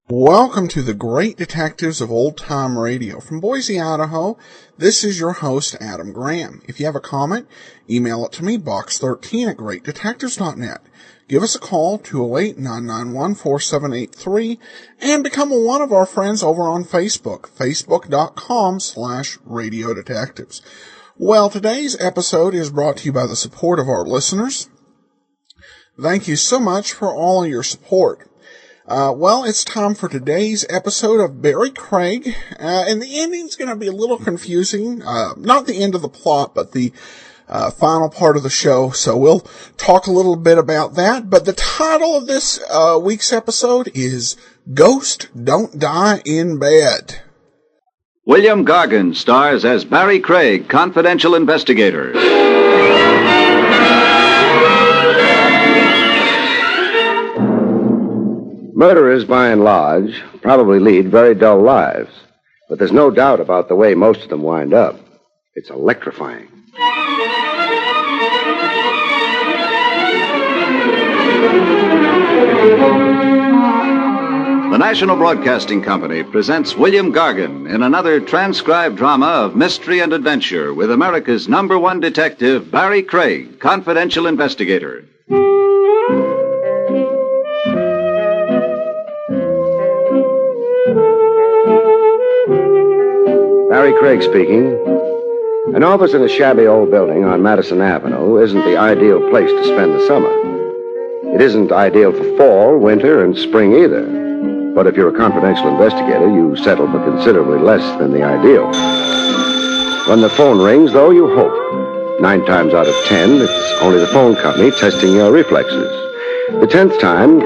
Welcome to the Great Detectives of Old Time Radio. From Boise, Idaho, this is your host, Adam Graham. If you have a comment, email it to me, box13@greatdetectives.net. Give us a call, 208-991-4783, and become one of our friends over on Facebook, facebook.com/Radio Detectives. Well, today's episode is brought to you by the support of our listeners. Thank you so much for all of your support. Well, it's time for today's episode of Barrie Craig, and the ending's going to be a little confusing. Not the end of the plot, but the final part of the show, so we'll talk a little bit about that. But the title of this week's episode is Ghost Don't Die in Bed. William Gargan stars as Barrie Craig, confidential investigator. Murderers, by and large, probably lead very dull lives. But there's no doubt about the way most of them wind up. It's electrifying. The National Broadcasting Company presents William Gargan in another transcribed drama of mystery and adventure with America's #1 detective, Barrie Craig, confidential investigator. Barrie Craig speaking. An office in a shabby old building on Madison Avenue isn't the ideal place to spend the summer. It isn't ideal for fall, winter, and spring either. But if you're a confidential investigator, you settle for considerably less than the ideal. When the phone rings, though, you hope. 9 times out of 10, it's only the phone company testing your reflexes. The 10th time...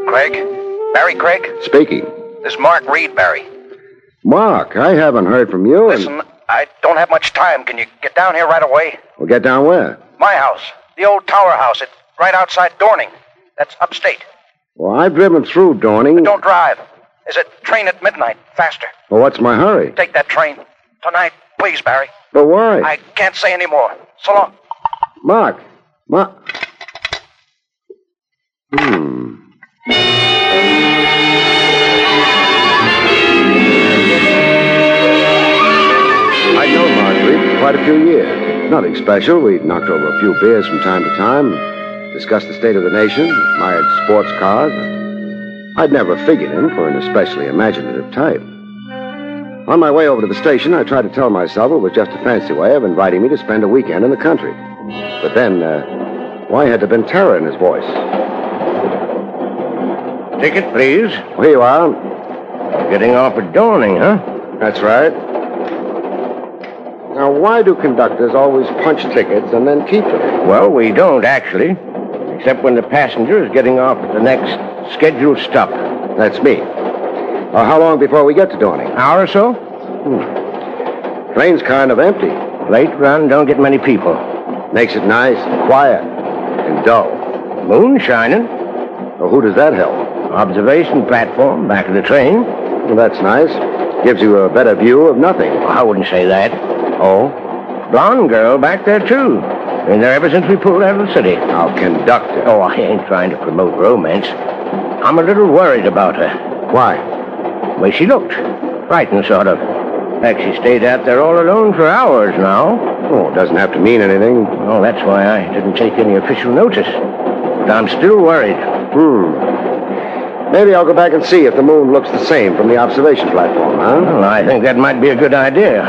Craig? Barrie Craig? Speaking. This is Mark Reed, Barrie. Mark, I haven't heard from you. Listen, I don't have much time. Can you get down here right away? Well, get down where? My house. The old tower house. It's right outside Dorning. That's upstate. Well, I've driven through Dorning. But don't drive. There's a train at midnight. Faster. Well, what's my hurry? Take that train. Tonight, please, Barrie. But why? I can't say any more. So long. Mark. I'd known Marjorie for quite a few years. Nothing special. We'd knocked over a few beers from time to time, discussed the state of the nation, admired sports cars. I'd never figured him for an especially imaginative type. On my way over to the station, I tried to tell myself it was just a fancy way of inviting me to spend a weekend in the country. But then, why had there been terror in his voice? Ticket, please. Well, here you are. Getting off at Dorning, huh? That's right. Now, why do conductors always punch tickets and then keep them? Well, we don't, actually. Except when the passenger is getting off at the next scheduled stop. That's me. How long before we get to Dorning? Hour or so? Train's kind of empty. Late run, don't get many people. Makes it nice and quiet and dull. Moon shining. Well, who does that help? Observation platform, back of the train. Well, that's nice. Gives you a better view of nothing. I wouldn't say that. Oh? Blonde girl back there, too. Been there ever since we pulled out of the city. Now, conductor. Oh, I ain't trying to promote romance. I'm a little worried about her. Why? The way she looked. Frightened, sort of. In fact, she stayed out there all alone for hours now. Oh, it doesn't have to mean anything. Oh, that's why I didn't take any official notice. But I'm still worried. Maybe I'll go back and see if the moon looks the same from the observation platform, huh? Well, I think that might be a good idea.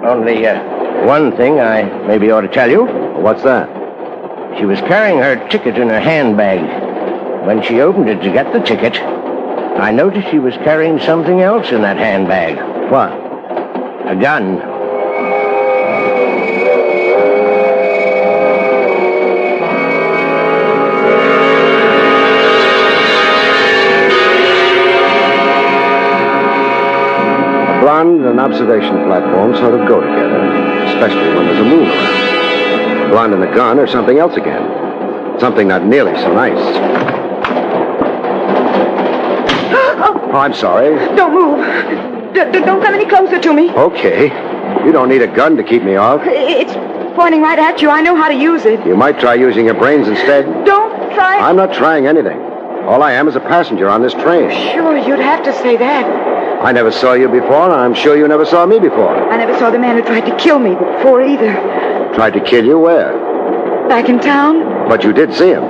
Only, one thing I maybe ought to tell you. What's that? She was carrying her ticket in her handbag. When she opened it to get the ticket, I noticed she was carrying something else in that handbag. What? A gun. blonde and an observation platform sort of go together, especially when there's a moon around. A blonde and a gun or something else again. Something not nearly so nice. Oh, I'm sorry. Don't move. Don't come any closer to me. Okay. You don't need a gun to keep me off. It's pointing right at you. I know how to use it. You might try using your brains instead. Don't try. I'm not trying anything. All I am is a passenger on this train. Sure, you'd have to say that. I never saw you before, and I'm sure you never saw me before. I never saw the man who tried to kill me before either. Tried to kill you where? Back in town? But you did see him.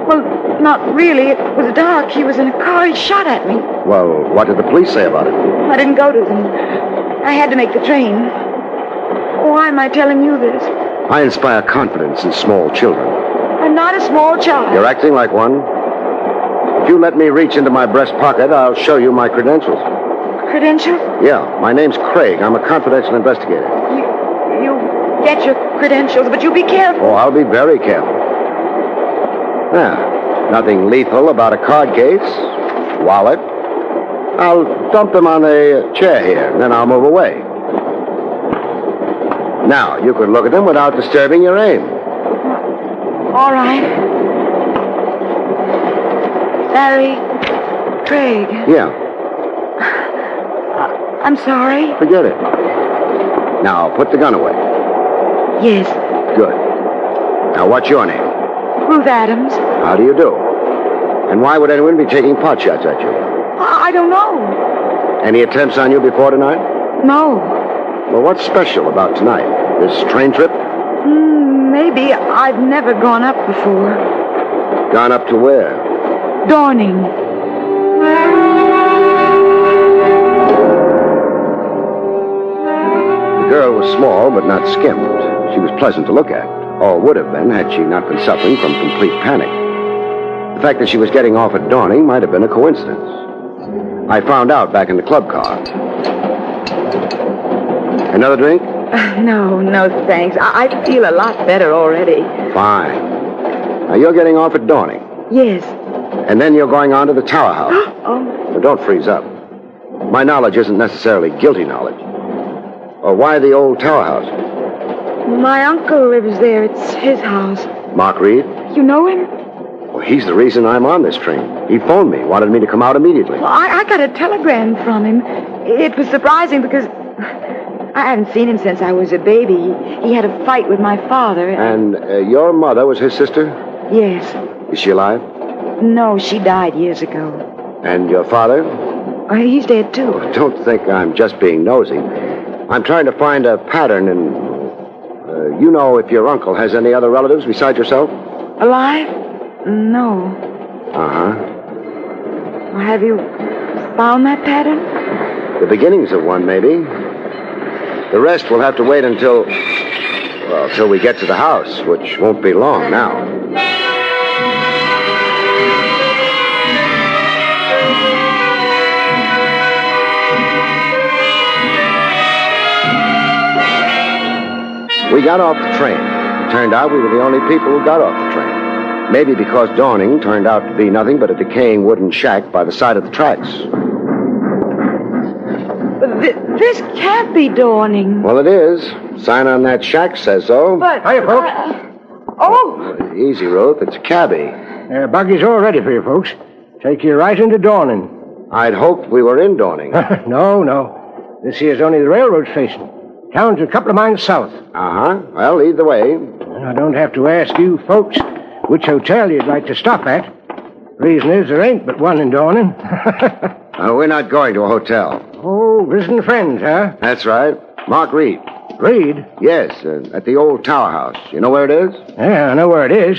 Well, not really. It was dark. He was in a car. He shot at me. Well, what did the police say about it? I didn't go to them. I had to make the train. Why am I telling you this? I inspire confidence in small children. I'm not a small child. You're acting like one. If you let me reach into my breast pocket, I'll show you my credentials. Credentials? Yeah, my name's Craig. I'm a confidential investigator. You get your credentials, but you be careful. Oh, I'll be very careful. Now, nothing lethal about a card case, wallet. I'll dump them on a chair here, and then I'll move away. Now, you could look at them without disturbing your aim. All right. Barrie Craig. Yeah. I'm sorry. Forget it. Now, put the gun away. Yes. Good. Now, what's your name? Ruth Adams. How do you do? And why would anyone be taking pot shots at you? I don't know. Any attempts on you before tonight? No. Well, what's special about tonight? This train trip? Maybe. I've never gone up before. Gone up to where? Dawning. The girl was small, but not skimmed. She was pleasant to look at, or would have been had she not been suffering from complete panic. The fact that she was getting off at Dawning might have been a coincidence. I found out back in the club car. Another drink? No, thanks. I feel a lot better already. Fine. Now, you're getting off at Dawning. Yes. And then you're going on to the Tower House. Oh. But don't freeze up. My knowledge isn't necessarily guilty knowledge. Or why the old Tower House? My uncle lives there. It's his house. Mark Reed? You know him? Well, he's the reason I'm on this train. He phoned me, wanted me to come out immediately. Well, I got a telegram from him. It was surprising because I hadn't seen him since I was a baby. He had a fight with my father. And your mother was his sister? Yes. Is she alive? No, she died years ago. And your father? He's dead, too. Don't think I'm just being nosy. I'm trying to find a pattern in... you know if your uncle has any other relatives besides yourself? Alive? No. Uh-huh. Well, have you found that pattern? The beginnings of one, maybe. The rest will have to wait until we get to the house, which won't be long now. We got off the train. It turned out we were the only people who got off the train. Maybe because Dawning turned out to be nothing but a decaying wooden shack by the side of the tracks. This can't be Dawning. Well, it is. Sign on that shack says so. But... Hiya, folks. Oh! Easy, Ruth. It's a cabbie. Buggy's all ready for you, folks. Take you right into Dawning. I'd hoped we were in Dawning. No. This here's only the railroad station. Town's a couple of miles south. Uh-huh. Well, lead the way. I don't have to ask you folks which hotel you'd like to stop at. Reason is there ain't but one in Dawning. We're not going to a hotel. Oh, visiting friends, huh? That's right. Mark Reed. Reed? Yes, at the old Tower House. You know where it is? Yeah, I know where it is.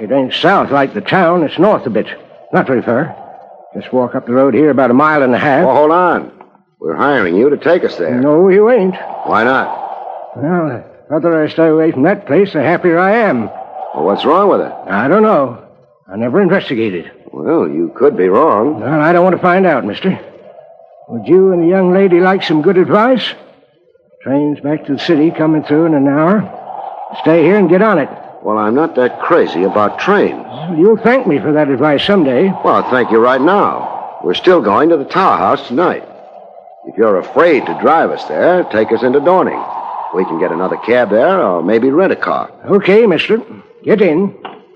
It ain't south like the town. It's north a bit. Not very far. Just walk up the road here about a mile and a half. Well, hold on. We're hiring you to take us there. No, you ain't. Why not? Well, the further I stay away from that place, the happier I am. Well, what's wrong with it? I don't know. I never investigated. Well, you could be wrong. Well, I don't want to find out, mister. Would you and the young lady like some good advice? Train's back to the city coming through in an hour. Stay here and get on it. Well, I'm not that crazy about trains. Well, you'll thank me for that advice someday. Well, I'll thank you right now. We're still going to the Tower House tonight. If you're afraid to drive us there, take us into Dorning. We can get another cab there or maybe rent a car. Okay, mister. Get in.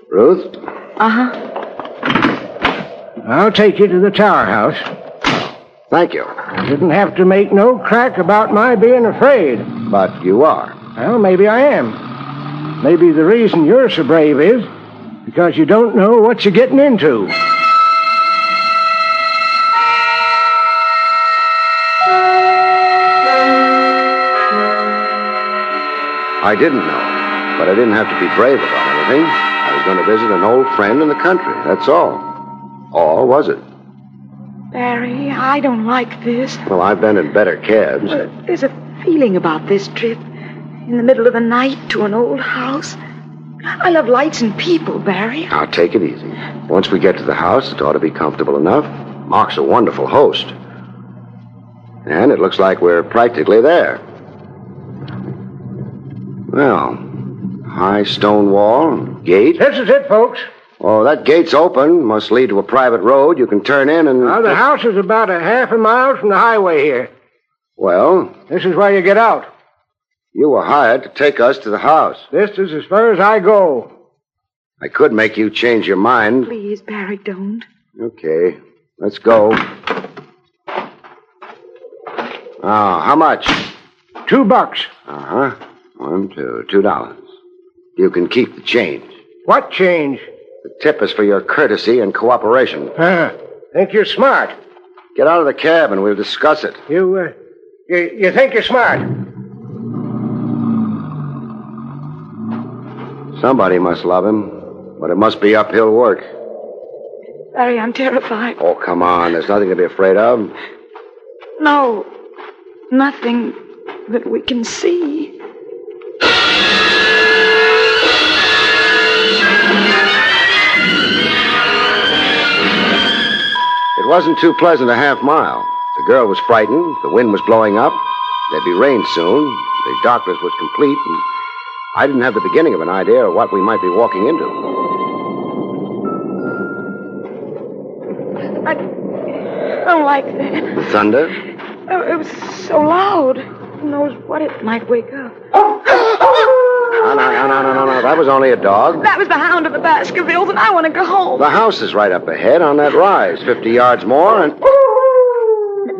Ruth? Uh-huh. I'll take you to the tower house. Thank you. You didn't have to make no crack about my being afraid. But you are. Well, maybe I am. Maybe the reason you're so brave is because you don't know what you're getting into. I didn't know, but I didn't have to be brave about anything. I was going to visit an old friend in the country, that's all. Or was it? Barry, I don't like this. Well, I've been in better cabs. There's a feeling about this trip. In the middle of the night to an old house. I love lights and people, Barry. Now, take it easy. Once we get to the house, it ought to be comfortable enough. Mark's a wonderful host. And it looks like we're practically there. Well, high stone wall, gate. This is it, folks. Oh, that gate's open. Must lead to a private road. You can turn in and... Now, the house is about a half a mile from the highway here. Well? This is where you get out. You were hired to take us to the house. This is as far as I go. I could make you change your mind. Please, Barry, don't. Okay, let's go. How much? $2. Uh-huh. $2. You can keep the change. What change? The tip is for your courtesy and cooperation. Think you're smart. Get out of the cab and we'll discuss it. You think you're smart? Somebody must love him, but it must be uphill work. Barry, I'm terrified. Oh, come on. There's nothing to be afraid of. No, nothing that we can see. It wasn't too pleasant a half mile. The girl was frightened. The wind was blowing up. There'd be rain soon. The darkness was complete, and I didn't have the beginning of an idea of what we might be walking into. I don't like that. The thunder? It was so loud. Who knows what it might wake up. No. That was only a dog. That was the hound of the Baskervilles, and I want to go home. The house is right up ahead on that rise. 50 yards more, and...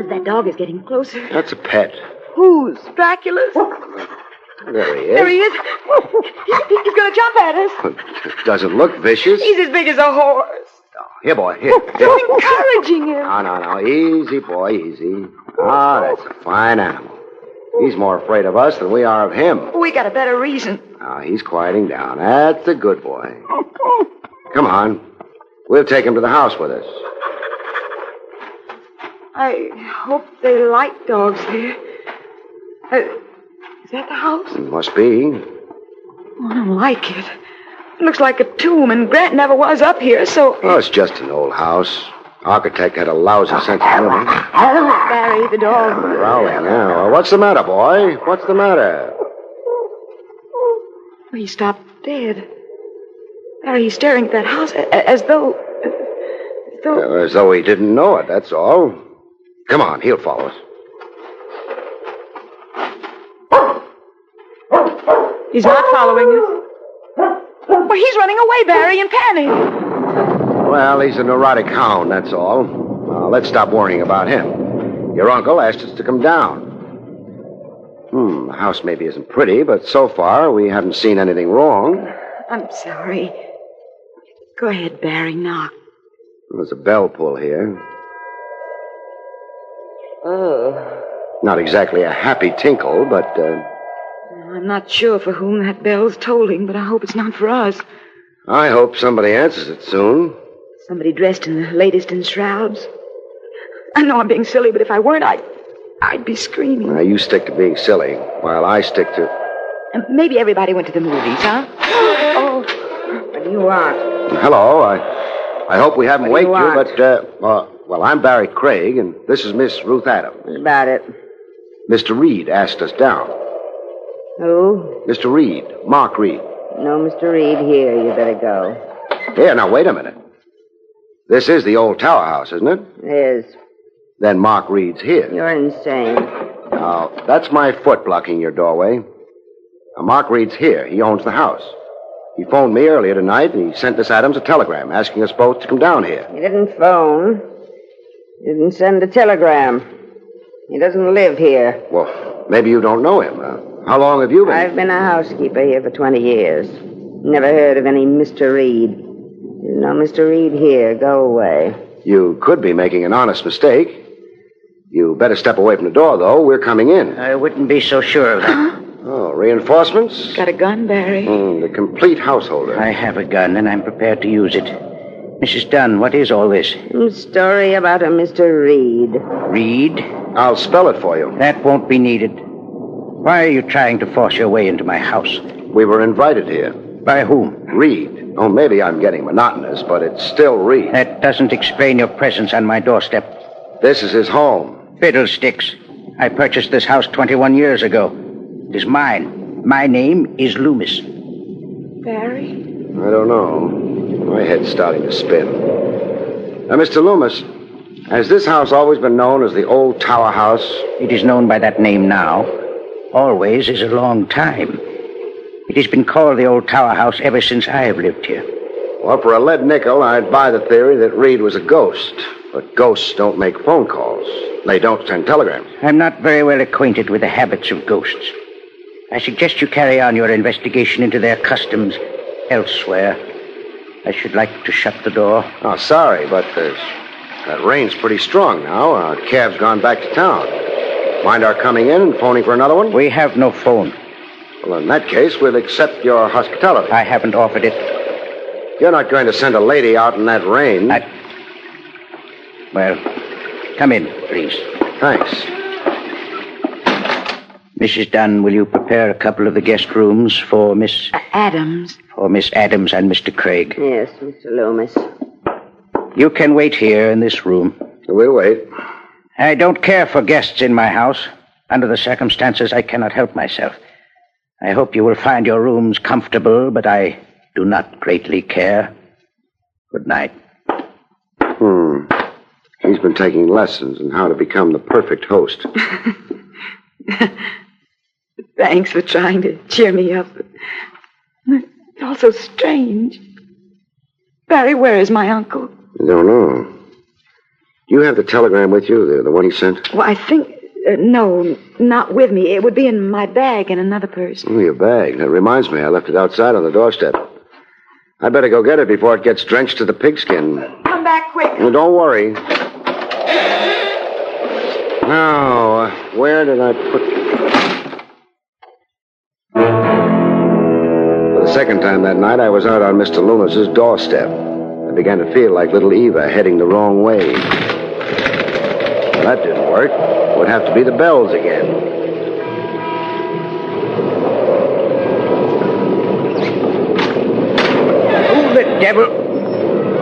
That dog is getting closer. That's a pet. Whose? Dracula's? There he is. There he is. He's going to jump at us. Doesn't look vicious. He's as big as a horse. Here, boy, here. You're encouraging him. No. Easy, boy, easy. That's a fine animal. He's more afraid of us than we are of him. We got a better reason. He's quieting down. That's a good boy. Come on. We'll take him to the house with us. I hope they like dogs there. Is that the house? It must be. Oh, I don't like it. It looks like a tomb, and Grant never was up here, so... Oh, it's just an old house. Architect had a lousy sense of humor. Barry, the dog. Growling now. What's the matter, boy? What's the matter? He stopped dead. Barry, he's staring at that house as though... As though he didn't know it, that's all. Come on, he'll follow us. He's not following us. Well, he's running away, Barry, in panic. Well, he's a neurotic hound, that's all. Let's stop worrying about him. Your uncle asked us to come down. The house maybe isn't pretty, but so far we haven't seen anything wrong. I'm sorry. Go ahead, Barry, knock. There's a bell pull here. Oh. Not exactly a happy tinkle, but... I'm not sure for whom that bell's tolling, but I hope it's not for us. I hope somebody answers it soon. Somebody dressed in the latest in shrouds. I know I'm being silly, but if I weren't, I'd be screaming. Now, you stick to being silly, while I stick to... And maybe everybody went to the movies, huh? Oh, what do you want? Hello, I hope we haven't waked you, but, well, I'm Barrie Craig, and this is Miss Ruth Adams. What about it? Mr. Reed asked us down. Who? Mr. Reed, Mark Reed. No, Mr. Reed, here. You better go. Here, now, wait a minute. This is the old tower house, isn't it? It is. Then Mark Reed's here. You're insane. Now, that's my foot blocking your doorway. Now, Mark Reed's here. He owns the house. He phoned me earlier tonight, and he sent Miss Adams a telegram asking us both to come down here. He didn't phone. He didn't send a telegram. He doesn't live here. Well, maybe you don't know him. How long have you been? I've been a housekeeper here for 20 years. Never heard of any Mr. Reed. There's no Mr. Reed here. Go away. You could be making an honest mistake. You better step away from the door, though. We're coming in. I wouldn't be so sure of that. Oh, reinforcements? Got a gun, Barrie? The complete householder. I have a gun, and I'm prepared to use it. Mrs. Dunn, what is all this? Some story about a Mr. Reed. Reed? I'll spell it for you. That won't be needed. Why are you trying to force your way into my house? We were invited here. By whom? Reed. Oh, maybe I'm getting monotonous, but it's still Reed. That doesn't explain your presence on my doorstep. This is his home. Fiddlesticks. I purchased this house 21 years ago. It is mine. My name is Loomis. Barrie? I don't know. My head's starting to spin. Now, Mr. Loomis, has this house always been known as the Old Tower House? It is known by that name now. Always is a long time. It has been called the Old Tower House ever since I have lived here. Well, for a lead nickel, I'd buy the theory that Reed was a ghost. But ghosts don't make phone calls. They don't send telegrams. I'm not very well acquainted with the habits of ghosts. I suggest you carry on your investigation into their customs elsewhere. I should like to shut the door. Oh, sorry, but that rain's pretty strong now. Our cab's gone back to town. Mind our coming in and phoning for another one? We have no phone. Well, in that case, we'll accept your hospitality. I haven't offered it. You're not going to send a lady out in that rain. Well, come in, please. Thanks. Mrs. Dunn, will you prepare a couple of the guest rooms for Miss... Adams. For Miss Adams and Mr. Craig. Yes, Mr. Loomis. You can wait here in this room. We'll wait. I don't care for guests in my house. Under the circumstances, I cannot help myself. I hope you will find your rooms comfortable, but I do not greatly care. Good night. He's been taking lessons in how to become the perfect host. Thanks for trying to cheer me up. It's all so strange. Barrie, where is my uncle? I don't know. Do you have the telegram with you, the one he sent? Well, I think... no, not with me. It would be in my bag in another purse. Oh, your bag. That reminds me. I left it outside on the doorstep. I'd better go get it before it gets drenched to the pigskin. Come back quick. Oh, don't worry. Now, where did I put... For the second time that night, I was out on Mr. Loomis's doorstep. I began to feel like little Eva heading the wrong way. Well, that didn't work. It would have to be the bells again. Who the devil?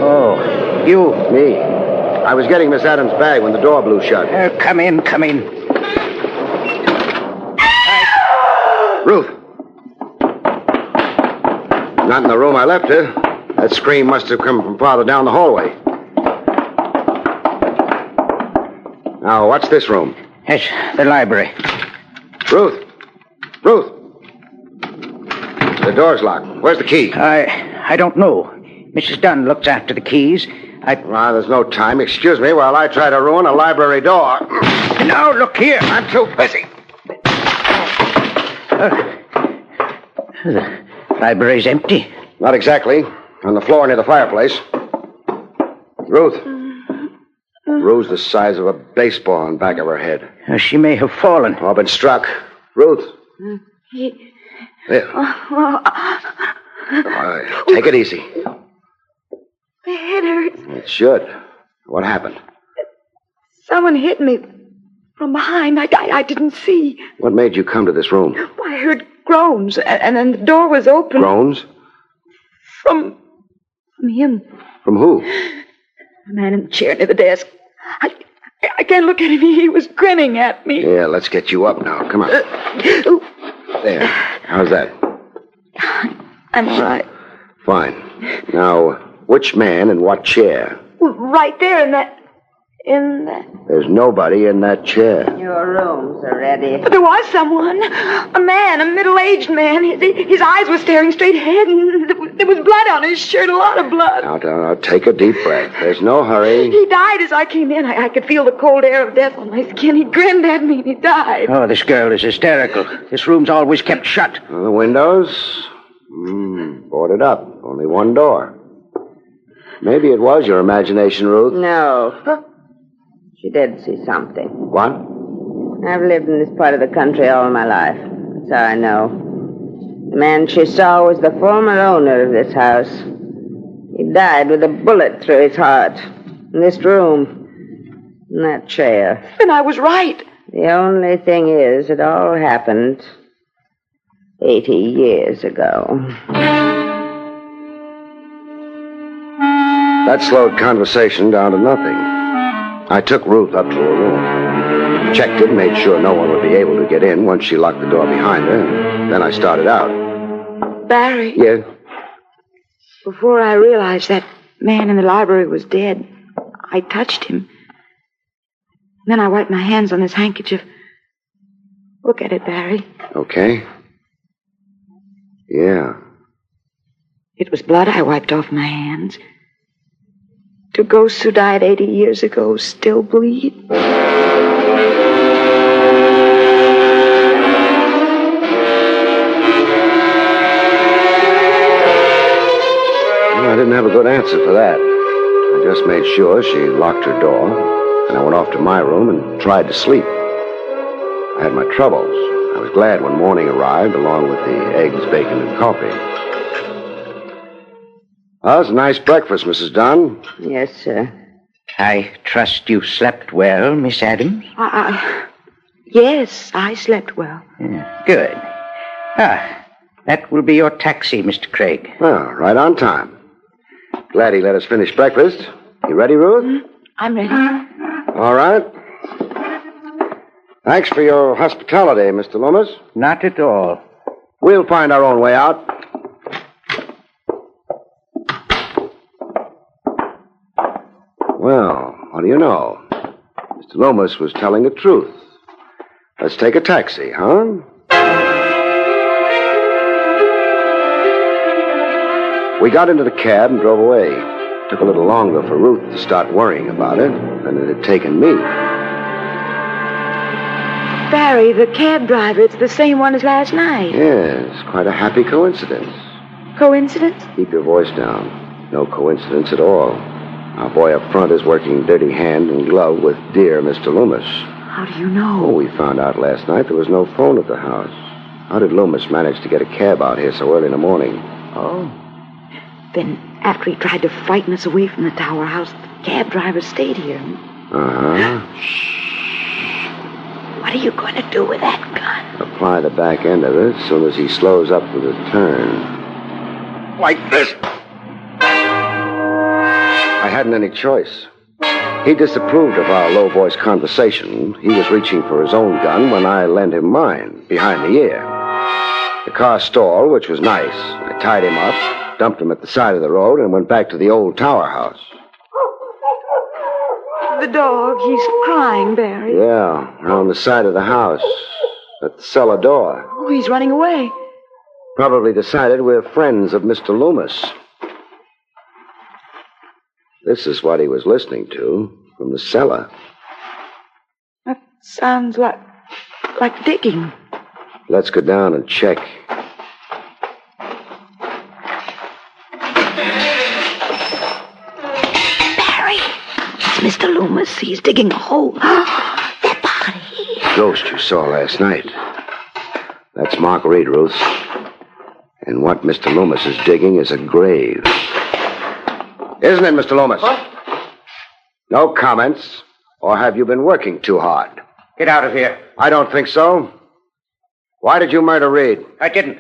Oh, you. Me. I was getting Miss Adams' bag when the door blew shut. Come in, come in. Ruth. Not in the room I left her. That scream must have come from farther down the hallway. Now, what's this room? Yes, the library. Ruth. Ruth. The door's locked. Where's the key? I don't know. Mrs. Dunn looks after the keys. There's no time. Excuse me while I try to ruin a library door. No, look here. I'm too busy. The library's empty. Not exactly. On the floor near the fireplace. Ruth. Bruise the size of a baseball on the back of her head. She may have fallen. Oh, been struck. Ruth. There. Take it easy. My head hurts. It should. What happened? Someone hit me from behind. I didn't see. What made you come to this room? I heard groans, and then the door was open. Groans? From him. From who? The man in the chair near the desk. I can't look at him. He was grinning at me. Yeah, let's get you up now. Come on. There. How's that? I'm all right. Fine. Now, which man in what chair? Right there In the... There's nobody in that chair. Your rooms are ready. But there was someone. A man, a middle-aged man. His eyes were staring straight ahead, and there was blood on his shirt, a lot of blood. Now, take a deep breath. There's no hurry. He died as I came in. I could feel the cold air of death on my skin. He grinned at me, and he died. Oh, this girl is hysterical. This room's always kept shut. The windows? Boarded up. Only one door. Maybe it was your imagination, Ruth. No. She did see something. What? I've lived in this part of the country all my life. That's how I know. The man she saw was the former owner of this house. He died with a bullet through his heart. In this room. In that chair. Then I was right. The only thing is, it all happened 80 years ago. That slowed conversation down to nothing. I took Ruth up to her room. Checked it, made sure no one would be able to get in once she locked the door behind her. And then I started out. Barry. Yeah? Before I realized that man in the library was dead, I touched him. Then I wiped my hands on his handkerchief. Look at it, Barry. Okay. Yeah. It was blood I wiped off my hands. Do ghosts who died 80 years ago still bleed? I didn't have a good answer for that. I just made sure she locked her door, and I went off to my room and tried to sleep. I had my troubles. I was glad when morning arrived, along with the eggs, bacon, and coffee. Well, it's a nice breakfast, Mrs. Dunn. Yes, sir. I trust you slept well, Miss Adams? Yes, I slept well. Yeah, good. That will be your taxi, Mr. Craig. Well, right on time. Glad he let us finish breakfast. You ready, Ruth? I'm ready. All right. Thanks for your hospitality, Mr. Loomis. Not at all. We'll find our own way out. Well, what do you know? Mr. Loomis was telling the truth. Let's take a taxi, huh? We got into the cab and drove away. It took a little longer for Ruth to start worrying about it than it had taken me. Barry, the cab driver, it's the same one as last night. Yes, quite a happy coincidence. Coincidence? Keep your voice down. No coincidence at all. Our boy up front is working dirty hand and glove with dear Mr. Loomis. How do you know? Oh, we found out last night there was no phone at the house. How did Loomis manage to get a cab out here so early in the morning? Oh. Then after he tried to frighten us away from the tower house, the cab driver stayed here. Uh-huh. Shh. What are you going to do with that gun? Apply the back end of it as soon as he slows up for the turn. Like this. I hadn't any choice. He disapproved of our low-voice conversation. He was reaching for his own gun when I lent him mine, behind the ear. The car stalled, which was nice. I tied him up, dumped him at the side of the road, and went back to the old tower house. The dog, he's crying, Barry. Yeah, around the side of the house, at the cellar door. Oh, he's running away. Probably decided we're friends of Mr. Loomis. This is what he was listening to from the cellar. That sounds like digging. Let's go down and check. Barry, it's Mr. Loomis. He's digging a hole. That body. The ghost you saw last night. That's Mark Reed, Ruth. And what Mr. Loomis is digging is a grave. Isn't it, Mr. Loomis? Huh? No comments? Or have you been working too hard? Get out of here. I don't think so. Why did you murder Reed? I didn't.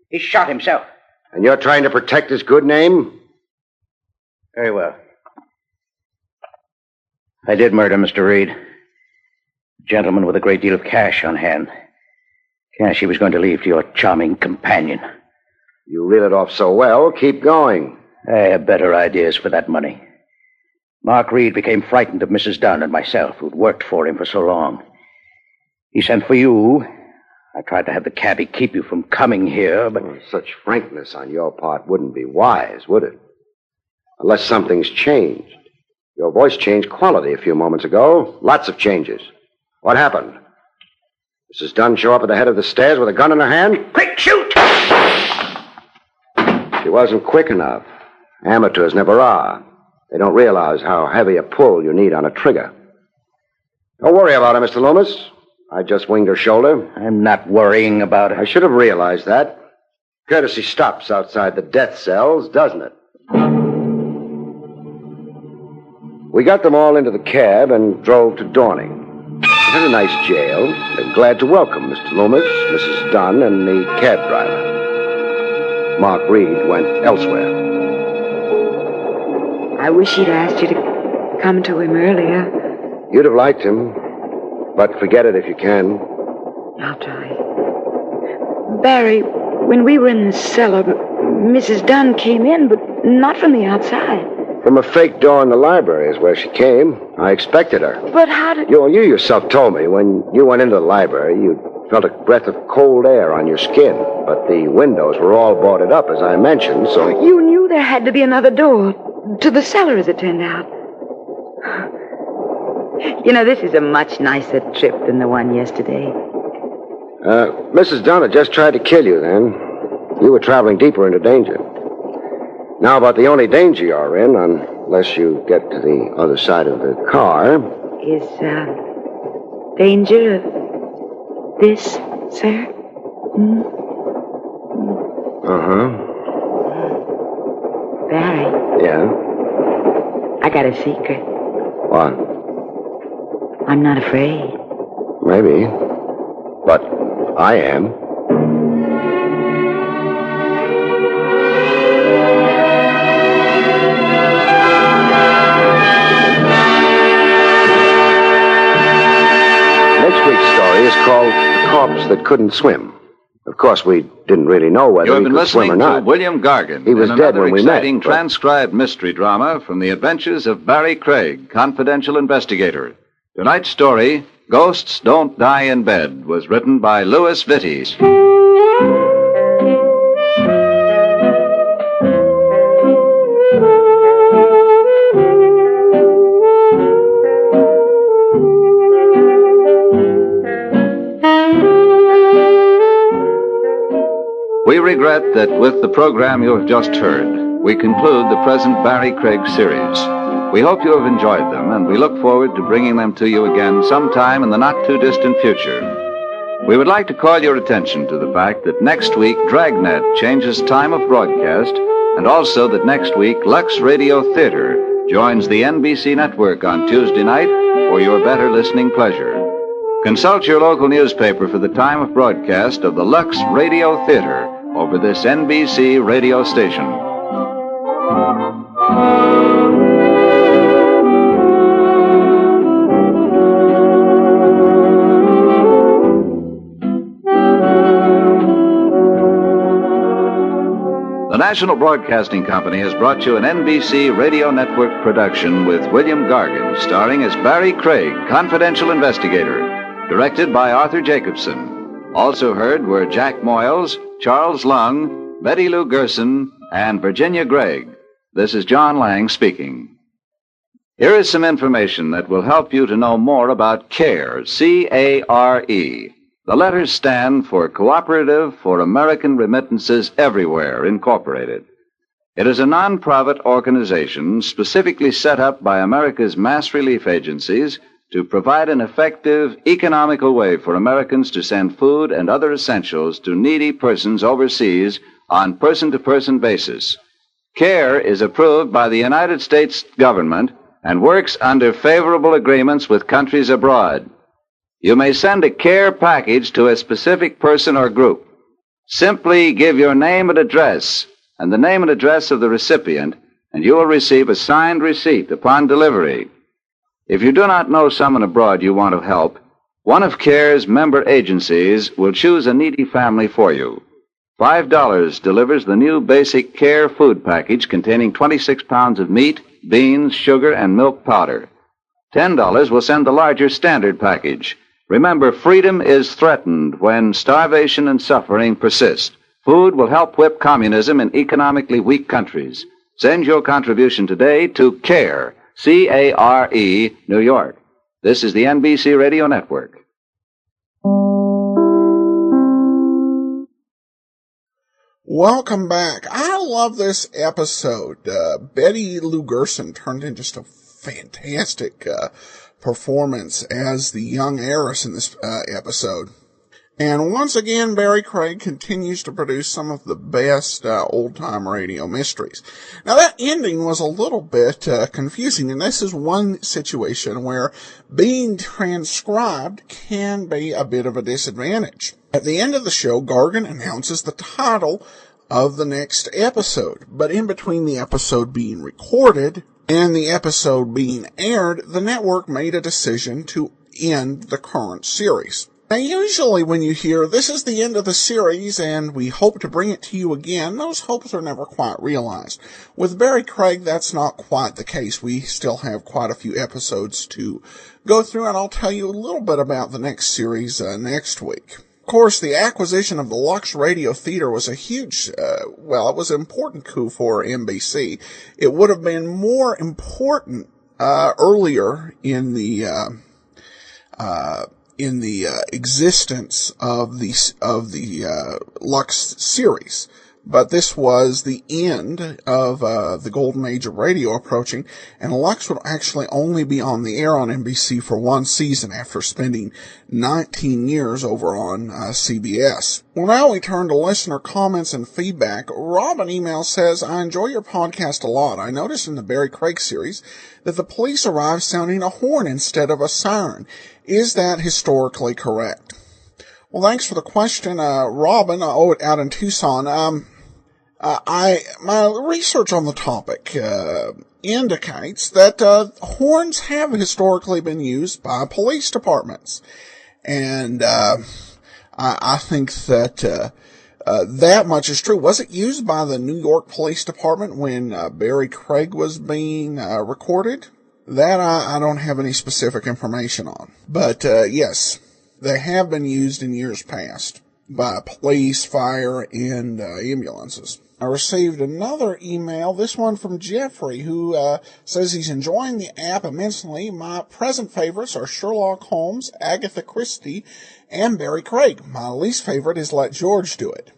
He shot himself. And you're trying to protect his good name? Very well. I did murder Mr. Reed. A gentleman with a great deal of cash on hand. Cash he was going to leave to your charming companion. You reel it off so well, keep going. I have better ideas for that money. Mark Reed became frightened of Mrs. Dunn and myself, who'd worked for him for so long. He sent for you. I tried to have the cabbie keep you from coming here, but... Well, such frankness on your part wouldn't be wise, would it? Unless something's changed. Your voice changed quality a few moments ago. Lots of changes. What happened? Mrs. Dunn show up at the head of the stairs with a gun in her hand? Quick, shoot! She wasn't quick enough. Amateurs never are. They don't realize how heavy a pull you need on a trigger. Don't worry about her, Mr. Loomis. I just winged her shoulder. I'm not worrying about her. I should have realized that. Courtesy stops outside the death cells, doesn't it? We got them all into the cab and drove to Dorning. It had a nice jail. They're glad to welcome Mr. Loomis, Mrs. Dunn, and the cab driver. Mark Reed went elsewhere. I wish he'd asked you to come to him earlier. You'd have liked him, but forget it if you can. I'll try. Barry, when we were in the cellar, Mrs. Dunn came in, but not from the outside. From a fake door in the library is where she came. I expected her. But how did... You yourself told me when you went into the library, you felt a breath of cold air on your skin. But the windows were all boarded up, as I mentioned, so... You knew there had to be another door to the cellar, as it turned out. You know, this is a much nicer trip than the one yesterday. Mrs. Dunn had just tried to kill you then. You were traveling deeper into danger. Now, about the only danger you're in, unless you get to the other side of the car... Is, danger of this, sir? Hmm? Uh-huh. Barry. Yeah? I got a secret. What? I'm not afraid. Maybe. But I am. Next week's story is called The Corpse That Couldn't Swim. Of course, we didn't really know whether he could swim or You have been listening not. to William Gargan. He was in dead another when we met, exciting but- transcribed mystery drama from the adventures of Barrie Craig, confidential investigator. Tonight's story, Ghosts Don't Die in Bed, was written by Louis Vittes. We regret that with the program you have just heard, we conclude the present Barrie Craig series. We hope you have enjoyed them, and we look forward to bringing them to you again sometime in the not-too-distant future. We would like to call your attention to the fact that next week Dragnet changes time of broadcast, and also that next week Lux Radio Theater joins the NBC network on Tuesday night for your better listening pleasure. Consult your local newspaper for the time of broadcast of the Lux Radio Theater over this NBC radio station. The National Broadcasting Company has brought you an NBC Radio Network production with William Gargan, starring as Barrie Craig, confidential investigator, directed by Arthur Jacobson. Also heard were Jack Moyles, Charles Lung, Betty Lou Gerson, and Virginia Gregg. This is John Lang speaking. Here is some information that will help you to know more about CARE, C-A-R-E. The letters stand for Cooperative for American Remittances Everywhere, Incorporated. It is a non-profit organization specifically set up by America's mass relief agencies to provide an effective, economical way for Americans to send food and other essentials to needy persons overseas on person-to-person basis. CARE is approved by the United States government and works under favorable agreements with countries abroad. You may send a CARE package to a specific person or group. Simply give your name and address, and the name and address of the recipient, and you will receive a signed receipt upon delivery. If you do not know someone abroad you want to help, one of CARE's member agencies will choose a needy family for you. $5 delivers the new basic CARE food package containing 26 pounds of meat, beans, sugar, and milk powder. $10 will send the larger standard package. Remember, freedom is threatened when starvation and suffering persist. Food will help whip communism in economically weak countries. Send your contribution today to CARE, C-A-R-E, New York. This is the NBC Radio Network. Welcome back. I love this episode. Betty Lou Gerson turned in just a fantastic performance as the young heiress in this episode. And once again, Barrie Craig continues to produce some of the best old-time radio mysteries. Now, that ending was a little bit confusing, and this is one situation where being transcribed can be a bit of a disadvantage. At the end of the show, Gargan announces the title of the next episode, but in between the episode being recorded and the episode being aired, the network made a decision to end the current series. Now, usually when you hear, this is the end of the series and we hope to bring it to you again, those hopes are never quite realized. With Barrie Craig, that's not quite the case. We still have quite a few episodes to go through, and I'll tell you a little bit about the next series next week. Of course, the acquisition of the Lux Radio Theater was a huge, it was an important coup for NBC. It would have been more important earlier in the existence of the Lux series. But this was the end of the golden age of radio approaching, and Lux would actually only be on the air on NBC for one season after spending 19 years over on CBS. Well, now we turn to listener comments and feedback. Robin email says, I enjoy your podcast a lot. I noticed in the Barrie Craig series that the police arrived sounding a horn instead of a siren. Is that historically correct? Well, thanks for the question, Robin, out in Tucson. My research on the topic indicates that horns have historically been used by police departments, and I think that that much is true. Was it used by the New York Police Department when Barrie Craig was being recorded? That I don't have any specific information on, but yes, they have been used in years past by police, fire, and ambulances. I received another email, this one from Jeffrey, who says he's enjoying the app immensely. My present favorites are Sherlock Holmes, Agatha Christie, and Barrie Craig. My least favorite is Let George Do It.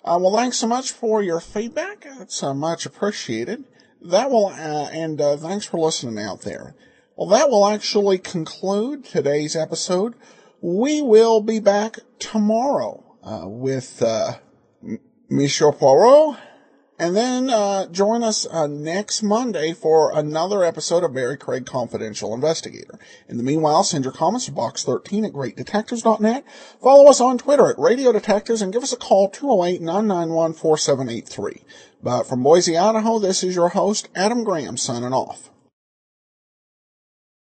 Well, thanks so much for your feedback. It's much appreciated. That will, and thanks for listening out there. Well, that will actually conclude today's episode. We will be back tomorrow with Monsieur Poirot, and then join us next Monday for another episode of Barrie Craig Confidential Investigator. In the meanwhile, send your comments to box 13 at greatdetectives.net. Follow us on Twitter at Radio Detectives and give us a call 208-991-4783. But from Boise, Idaho, this is your host, Adam Graham, signing off.